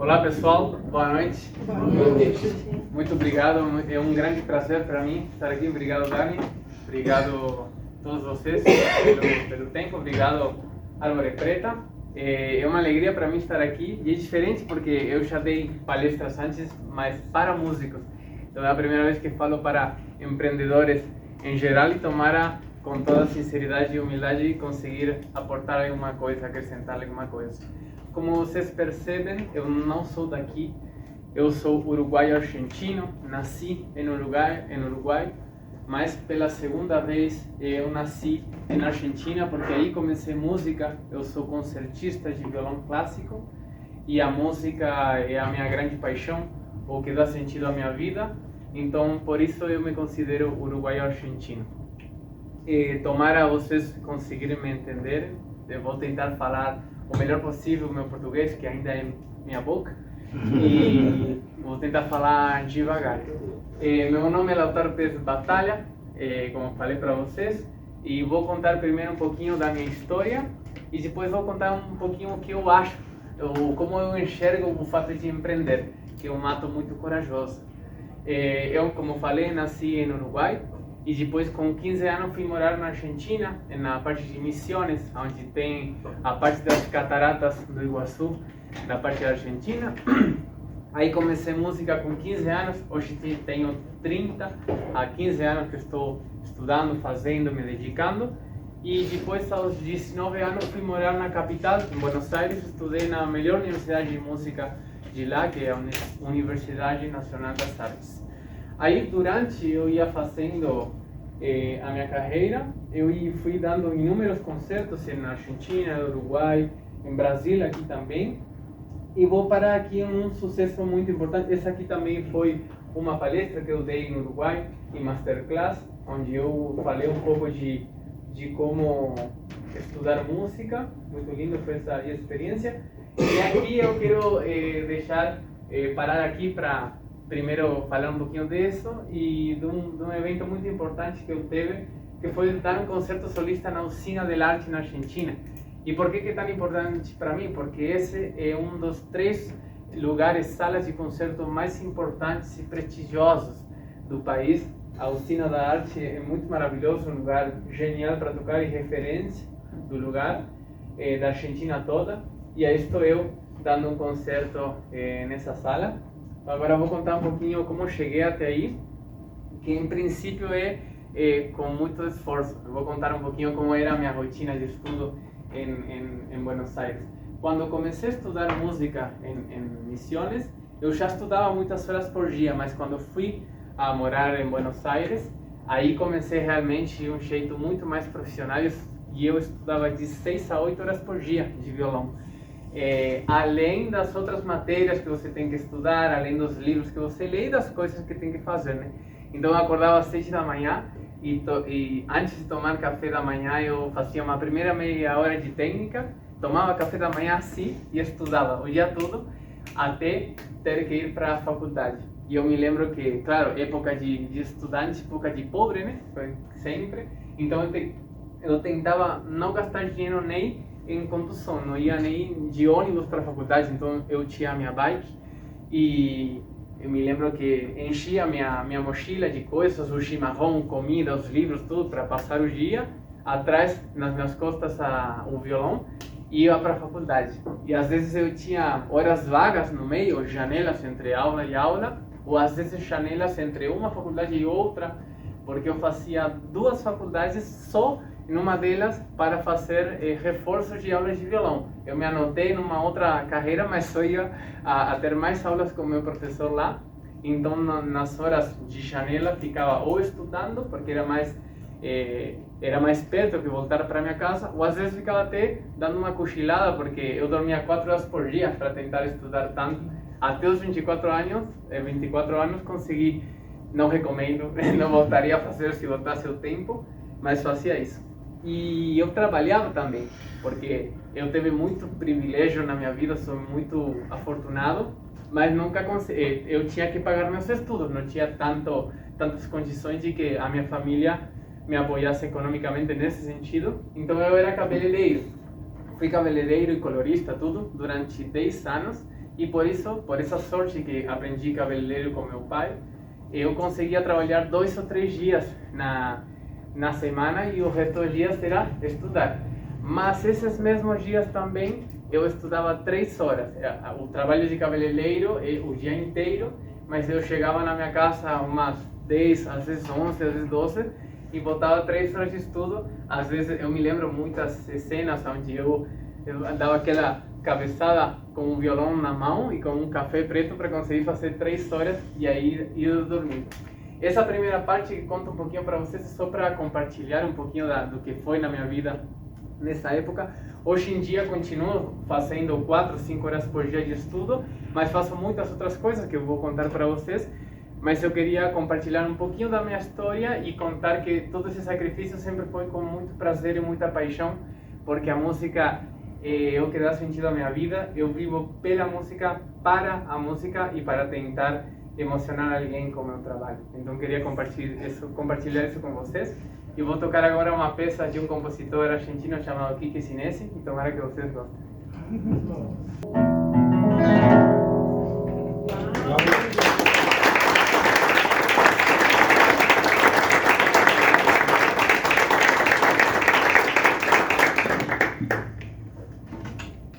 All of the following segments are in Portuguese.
Olá pessoal, boa noite. Boa noite. Muito obrigado, é um grande prazer para mim estar aqui. Obrigado, Dani. Obrigado a todos vocês pelo tempo. Obrigado, Álvaro Preta. É uma alegria para mim estar aqui e é diferente porque eu já dei palestras antes, mas para músicos. Então é a primeira vez que falo para empreendedores em geral e tomara com toda sinceridade e humildade conseguir aportar alguma coisa, acrescentar alguma coisa. Como vocês percebem, eu não sou daqui, eu sou uruguaio-argentino, nasci em Uruguai, mas pela segunda vez eu nasci na Argentina porque aí comecei música, eu sou concertista de violão clássico e a música é a minha grande paixão, o que dá sentido à minha vida, então por isso eu me considero uruguaio-argentino. Tomara vocês conseguirem me entender, eu vou tentar falar o melhor possível o meu português, que ainda é minha boca, e vou tentar falar devagar. Meu nome é Lautaro Pérez Batalha, como falei para vocês, e vou contar primeiro um pouquinho da minha história e depois vou contar um pouquinho o que eu acho, como eu enxergo o fato de empreender, que é um ato muito corajoso. Eu, como falei, nasci no Uruguai, e depois com 15 anos fui morar na Argentina, na parte de Misiones, onde tem a parte das cataratas do Iguaçu, na parte da Argentina. Aí comecei música com 15 anos, hoje tenho 30 a 15 anos que estou estudando, fazendo, me dedicando. E depois aos 19 anos fui morar na capital, em Buenos Aires, estudei na melhor universidade de música de lá, que é a Universidade Nacional das Artes. Aí, durante eu ia fazendo a minha carreira, eu fui dando inúmeros concertos na Argentina, no Uruguai, em Brasília, aqui também. E vou parar aqui um sucesso muito importante. Essa aqui também foi uma palestra que eu dei no Uruguai, em Masterclass, onde eu falei um pouco de como estudar música. Muito lindo foi essa experiência. E aqui eu quero parar aqui para primeiro falar um pouquinho disso e de um evento muito importante que eu teve, que foi dar um concerto solista na Usina del Arte na Argentina. E por que é tão importante para mim? Porque esse é um dos 3 lugares, salas de concerto mais importantes e prestigiosos do país. A Usina da Arte é muito maravilhoso, um lugar genial para tocar e referência do lugar, da Argentina toda. E aí estou eu dando um concerto nessa sala. Agora vou contar um pouquinho como cheguei até aí, que em princípio é com muito esforço. Eu vou contar um pouquinho como era a minha rotina de estudo em Buenos Aires. Quando comecei a estudar música em Misiones, eu já estudava muitas horas por dia, mas quando fui a morar em Buenos Aires, aí comecei realmente um jeito muito mais profissional e eu estudava de 6 a 8 horas por dia de violão. Além das outras matérias que você tem que estudar, além dos livros que você lê e das coisas que tem que fazer, né? Então eu acordava às 6 da manhã e antes de tomar café da manhã eu fazia uma primeira meia hora de técnica, tomava café da manhã assim e estudava o dia todo até ter que ir para a faculdade. E eu me lembro que, claro, época de estudante, época de pobre, né? Foi sempre. Então eu tentava não gastar dinheiro nem em condução, não ia nem de ônibus para a faculdade, então eu tinha a minha bike e eu me lembro que enchia a minha mochila de coisas, o chimarrão, comida, os livros, tudo para passar o dia, atrás nas minhas costas o violão e ia para a faculdade. E às vezes eu tinha horas vagas no meio, janelas entre aula e aula, ou às vezes janelas entre uma faculdade e outra, porque eu fazia 2 faculdades só numa delas para fazer reforços de aulas de violão. Eu me anotei numa outra carreira, mas só ia a ter mais aulas com o meu professor lá. Então, nas horas de janela, ficava ou estudando, porque era mais perto que voltar para minha casa, ou às vezes ficava até dando uma cochilada, porque eu dormia 4 horas por dia para tentar estudar tanto. Até os 24 anos consegui, não recomendo, não voltaria a fazer se voltasse o tempo, mas fazia isso. E eu trabalhava também, porque eu tive muito privilégio na minha vida, sou muito afortunado, mas nunca consegui, eu tinha que pagar meus estudos, não tinha tantas condições de que a minha família me apoiasse economicamente nesse sentido, então eu era cabeleireiro. Fui cabeleireiro e colorista, tudo, durante 10 anos, E por isso, por essa sorte que aprendi cabeleireiro com meu pai, eu conseguia trabalhar 2 ou 3 dias na semana e o resto dos dias era estudar. Mas esses mesmos dias também eu estudava 3 horas. O trabalho de cabeleireiro é o dia inteiro, mas eu chegava na minha casa umas 10, às vezes 11, às vezes 12 e botava 3 horas de estudo. Às vezes eu me lembro muitas cenas onde eu dava aquela cabeçada com um violão na mão e com um café preto para conseguir fazer 3 horas e aí ir dormir. Essa primeira parte que conta um pouquinho para vocês é só para compartilhar um pouquinho do que foi na minha vida nessa época. Hoje em dia continuo fazendo 4, 5 horas por dia de estudo, mas faço muitas outras coisas que eu vou contar para vocês. Mas eu queria compartilhar um pouquinho da minha história e contar que todo esse sacrifício sempre foi com muito prazer e muita paixão, porque a música é o que dá sentido à minha vida. Eu vivo pela música, para a música e para tentar emocionar alguém com o meu trabalho. Então queria compartilhar isso com vocês. E vou tocar agora uma peça de um compositor argentino chamado Quique Sinesi, e tomara que vocês gostem.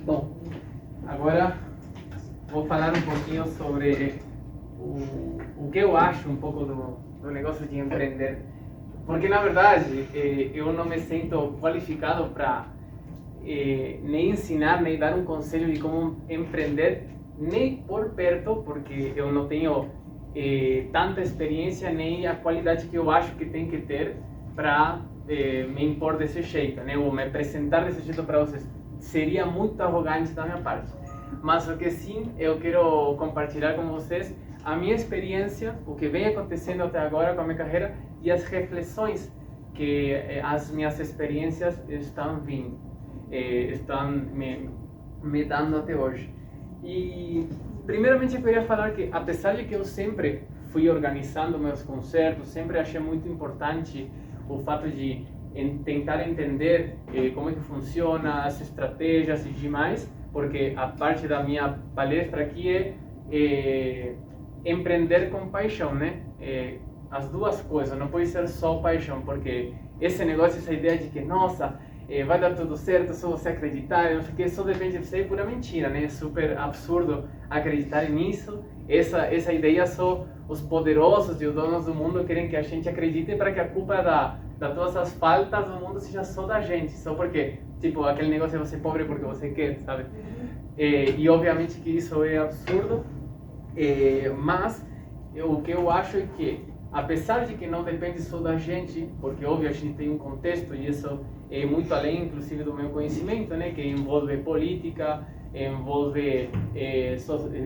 Bom, agora vou falar um pouquinho sobre o que eu acho um pouco do negócio de empreender. Porque, na verdade, eu não me sinto qualificado para nem ensinar, nem dar um conselho de como empreender, nem por perto, porque eu não tenho tanta experiência, nem a qualidade que eu acho que tem que ter para me impor desse jeito, né? Ou me apresentar desse jeito para vocês. Seria muito arrogante da minha parte. Mas o que sim, eu quero compartilhar com vocês a minha experiência, o que vem acontecendo até agora com a minha carreira e as reflexões que as minhas experiências estão vindo, estão me dando até hoje. E primeiramente eu queria falar que, apesar de que eu sempre fui organizando meus concertos, sempre achei muito importante o fato de tentar entender como é que funciona as estratégias e demais, porque a parte da minha palestra aqui é empreender com paixão, né? As duas coisas, não pode ser só paixão, porque esse negócio, essa ideia de que, nossa, vai dar tudo certo, só você acreditar, não sei o que, só depende de você, é pura mentira, né? É super absurdo acreditar nisso. Essa ideia só os poderosos e os donos do mundo querem que a gente acredite para que a culpa da todas as faltas do mundo seja só da gente, só porque, tipo, aquele negócio de você pobre porque você quer, sabe? E obviamente que isso é absurdo. Mas o que eu acho é que, apesar de que não depende só da gente, porque óbvio a gente tem um contexto e isso é muito além, inclusive, do meu conhecimento, né, que envolve política, envolve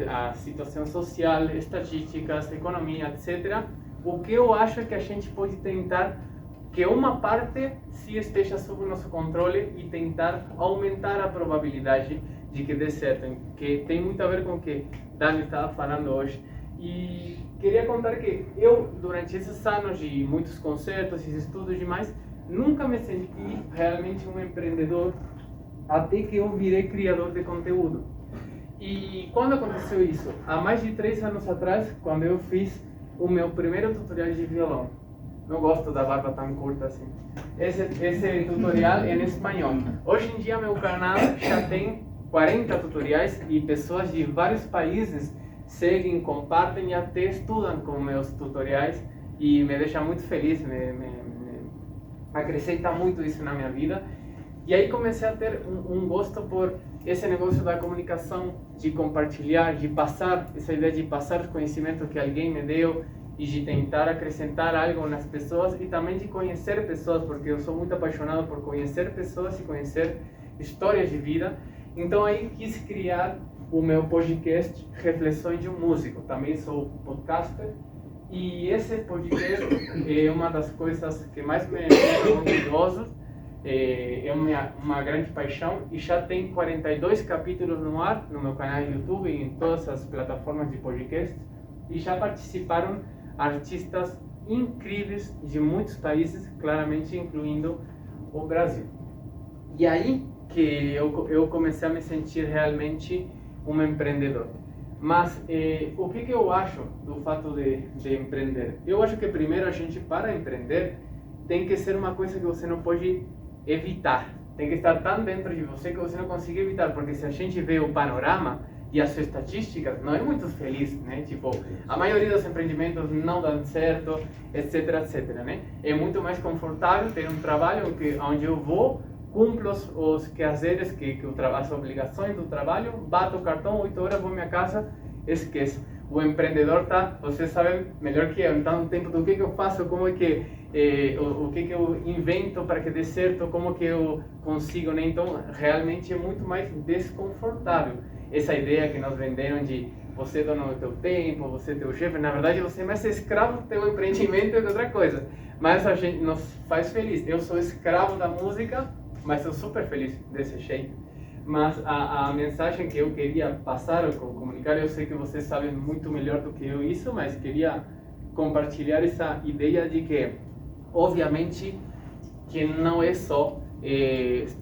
a situação social, estatísticas, economia, etc. O que eu acho é que a gente pode tentar que uma parte se esteja sob o nosso controle e tentar aumentar a probabilidade de que dê certo, que tem muito a ver com o que Dani estava falando hoje. E queria contar que eu, durante esses anos de muitos concertos e estudos e demais, nunca me senti realmente um empreendedor até que eu virei criador de conteúdo. E quando aconteceu isso? Há mais de 3 anos atrás, quando eu fiz o meu primeiro tutorial de violão. Não gosto da barba tão curta assim. Esse tutorial é em espanhol. Hoje em dia meu canal já tem 40 tutoriais e pessoas de vários países seguem, compartem e até estudam com meus tutoriais e me deixa muito feliz, me acrescenta muito isso na minha vida. E aí comecei a ter um gosto por esse negócio da comunicação, de compartilhar, de passar, essa ideia de passar o conhecimento que alguém me deu e de tentar acrescentar algo nas pessoas e também de conhecer pessoas, porque eu sou muito apaixonado por conhecer pessoas e conhecer histórias de vida. Então aí quis criar o meu podcast Reflexões de um Músico. Também sou podcaster e esse podcast é uma das coisas que mais me deixa orgulhoso. É uma grande paixão e já tem 42 capítulos no ar no meu canal do YouTube e em todas as plataformas de podcast, e já participaram artistas incríveis de muitos países, claramente incluindo o Brasil. E aí que eu comecei a me sentir realmente um empreendedor. Mas o que eu acho do fato de empreender? Eu acho que primeiro a gente, para empreender, tem que ser uma coisa que você não pode evitar. Tem que estar tão dentro de você que você não consegue evitar, porque se a gente vê o panorama e as suas estatísticas, não é muito feliz, né? Tipo, a maioria dos empreendimentos não dão certo, etc, etc, né? É muito mais confortável ter um trabalho onde eu vou, cumplo os quehazeres, as obrigações do trabalho, bato o cartão, 8 horas, vou à minha casa, esqueço. O empreendedor tá, você sabe melhor que eu, então, o tempo do que eu faço, como é que o que eu invento para que dê certo, como que eu consigo, né? Então, realmente é muito mais desconfortável. Essa ideia que nos venderam de você é dono do teu tempo, você é teu chefe, na verdade você é mais escravo do teu empreendimento do que outra coisa. Mas a gente nos faz feliz. Eu sou escravo da música, mas sou super feliz desse jeito. Mas a mensagem que eu queria passar ou comunicar, eu sei que vocês sabem muito melhor do que eu isso, mas queria compartilhar essa ideia de que, obviamente, que não é só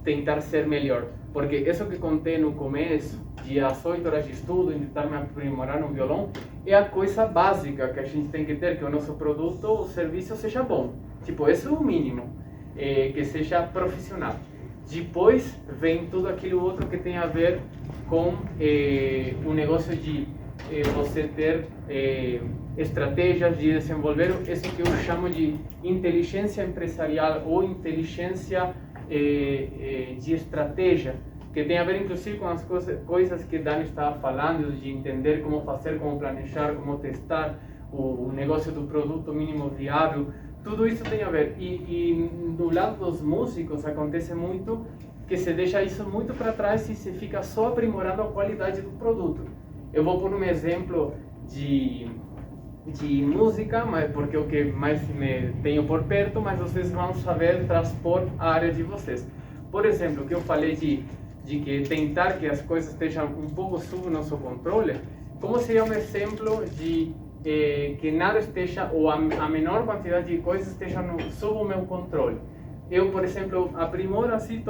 tentar ser melhor. Porque isso que contei no começo, de as 8 horas de estudo, de tentar me aprimorar no violão, é a coisa básica que a gente tem que ter, que o nosso produto ou serviço seja bom. Tipo, esse é o mínimo, que seja profissional. Depois vem tudo aquilo outro que tem a ver com o negócio de você ter estratégias de desenvolver isso que eu chamo de inteligência empresarial ou inteligência de estratégia, que tem a ver inclusive com as coisas que Dani estava falando, de entender como fazer, como planejar, como testar o negócio do produto mínimo viável. Tudo isso tem a ver. E do lado dos músicos acontece muito que se deixa isso muito para trás e se fica só aprimorando a qualidade do produto. Eu vou por um exemplo de música, mas porque é o que mais me tenho por perto, mas vocês vão saber transpor a área de vocês. Por exemplo, o que eu falei de que tentar que as coisas estejam um pouco sob nosso controle, como seria um exemplo de que nada esteja, ou a menor quantidade de coisas esteja sob o meu controle. Eu, por exemplo, aprimoro assim,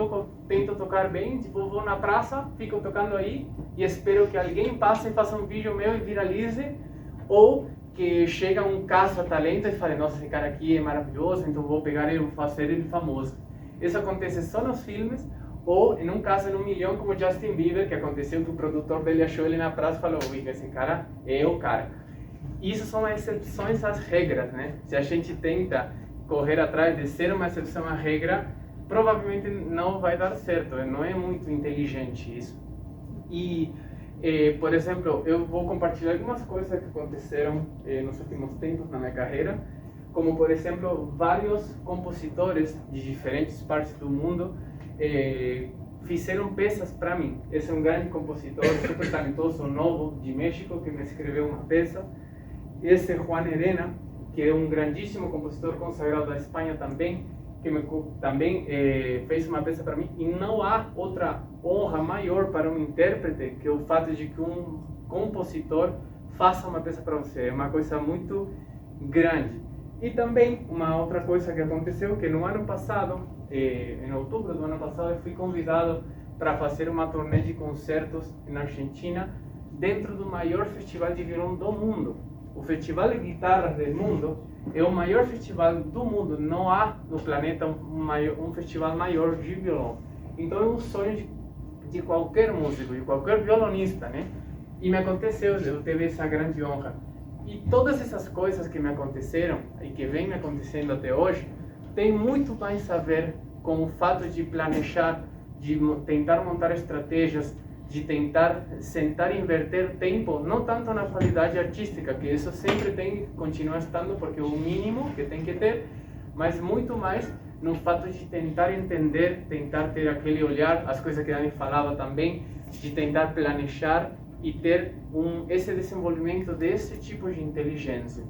tento tocar bem, tipo, vou na praça, fico tocando aí e espero que alguém passe e faça um vídeo meu e viralize, ou que chega um caça-talento e fale, nossa, esse cara aqui é maravilhoso, então vou pegar ele e vou fazer ele famoso. Isso acontece só nos filmes, ou em um caso em 1 milhão, como Justin Bieber, que aconteceu que o produtor dele achou ele na praça e falou, ui, esse cara é o cara. Isso são as exceções às regras, né? Se a gente tenta correr atrás de ser uma exceção à regra, provavelmente não vai dar certo, não é muito inteligente isso. E, por exemplo, eu vou compartilhar algumas coisas que aconteceram nos últimos tempos na minha carreira, como, por exemplo, vários compositores de diferentes partes do mundo fizeram peças para mim. Esse é um grande compositor, super talentoso, novo, de México, que me escreveu uma peça. Esse é Juan Herena, que é um grandíssimo compositor consagrado da Espanha também, que também fez uma peça para mim. E não há outra honra maior para um intérprete que o fato de que um compositor faça uma peça para você. É uma coisa muito grande. E também uma outra coisa que aconteceu, que no ano passado, em outubro do ano passado, eu fui convidado para fazer uma turnê de concertos na Argentina, dentro do maior festival de violão do mundo. O Festival de Guitarras do Mundo é o maior festival do mundo. Não há no planeta um festival maior de violão. Então é um sonho de qualquer músico, de qualquer violonista, né? E me aconteceu, eu tive essa grande honra. E todas essas coisas que me aconteceram e que vêm me acontecendo até hoje, tem muito mais a ver com o fato de planejar, de tentar montar estratégias, de tentar sentar e inverter tempo, não tanto na qualidade artística, que isso sempre tem, continua estando, porque é o mínimo que tem que ter, mas muito mais no fato de tentar entender, tentar ter aquele olhar, as coisas que a Dani falava também, de tentar planejar e ter esse desenvolvimento desse tipo de inteligência.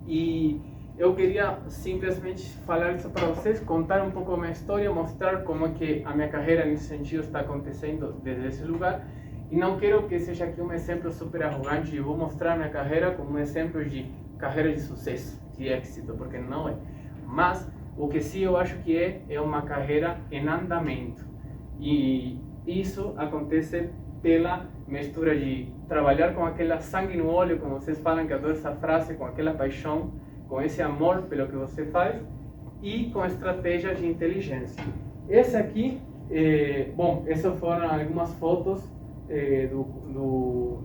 E eu queria simplesmente falar isso para vocês, contar um pouco a minha história, mostrar como é que a minha carreira nesse sentido está acontecendo desde esse lugar. E não quero que seja aqui um exemplo super arrogante, eu vou mostrar a minha carreira como um exemplo de carreira de sucesso, de êxito, porque não é. Mas o que sim eu acho que é uma carreira em andamento. E isso acontece pela mistura de trabalhar com aquela sangue no olho, como vocês falam, que eu adoro essa frase, com aquela paixão, com esse amor pelo que você faz, e com estratégias de inteligência. Esse aqui, bom, essas foram algumas fotos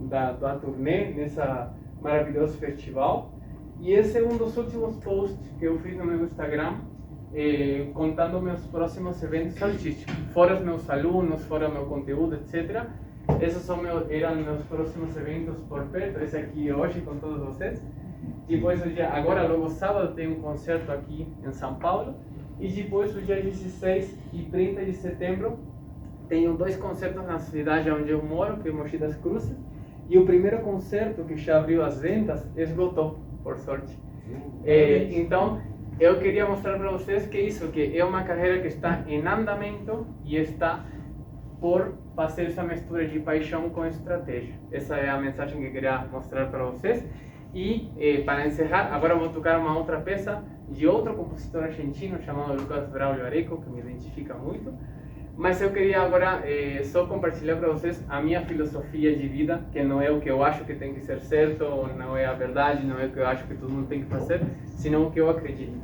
da turnê nessa maravilhoso festival. E esse é um dos últimos posts que eu fiz no meu Instagram, contando meus próximos eventos artísticos, fora os meus alunos, fora meu conteúdo, etc. Esses eram meus próximos eventos por perto. Esse aqui hoje com todos vocês. Depois, agora, logo sábado, tem um concerto aqui em São Paulo. E depois, o dia 16 e 30 de setembro, tenho 2 concertos na cidade onde eu moro, que é Mogi das Cruzes. E o primeiro concerto, que já abriu as vendas, esgotou, por sorte. Então, eu queria mostrar para vocês que isso, que é uma carreira que está em andamento e está por fazer essa mistura de paixão com estratégia. Essa é a mensagem que eu queria mostrar para vocês. E para encerrar, agora vou tocar uma outra peça de outro compositor argentino chamado Lucas Braulio Areco, que me identifica muito. Mas eu queria agora só compartilhar para vocês a minha filosofia de vida, que não é o que eu acho que tem que ser certo, não é a verdade, não é o que eu acho que todo mundo tem que fazer, senão o que eu acredito.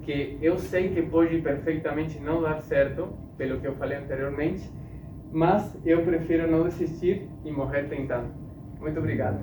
Que eu sei que pode perfeitamente não dar certo, pelo que eu falei anteriormente, mas eu prefiro não desistir e morrer tentando. Muito obrigado.